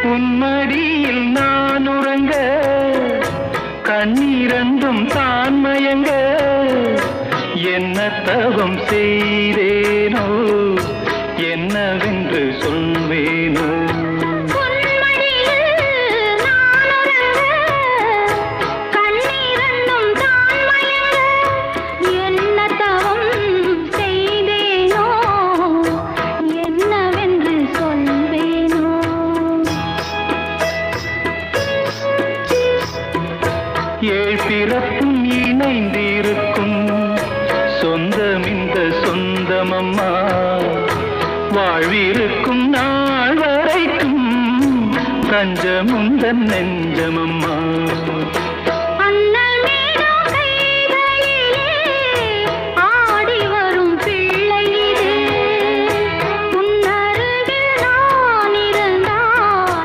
உன்மடியில் நான் உறங்க கண்ணீரண்டும் தான் மயங்க என்ன தவம் செய்தேனோ என்னவென்று சொல்வேனோ ஏழ் பிறப்பும் இணைந்திருக்கும் சொந்தம் இந்த சொந்தமம்மா வாழ்விருக்கும் நாள் வரைக்கும் தஞ்சமுந்தன் நெஞ்சமம்மா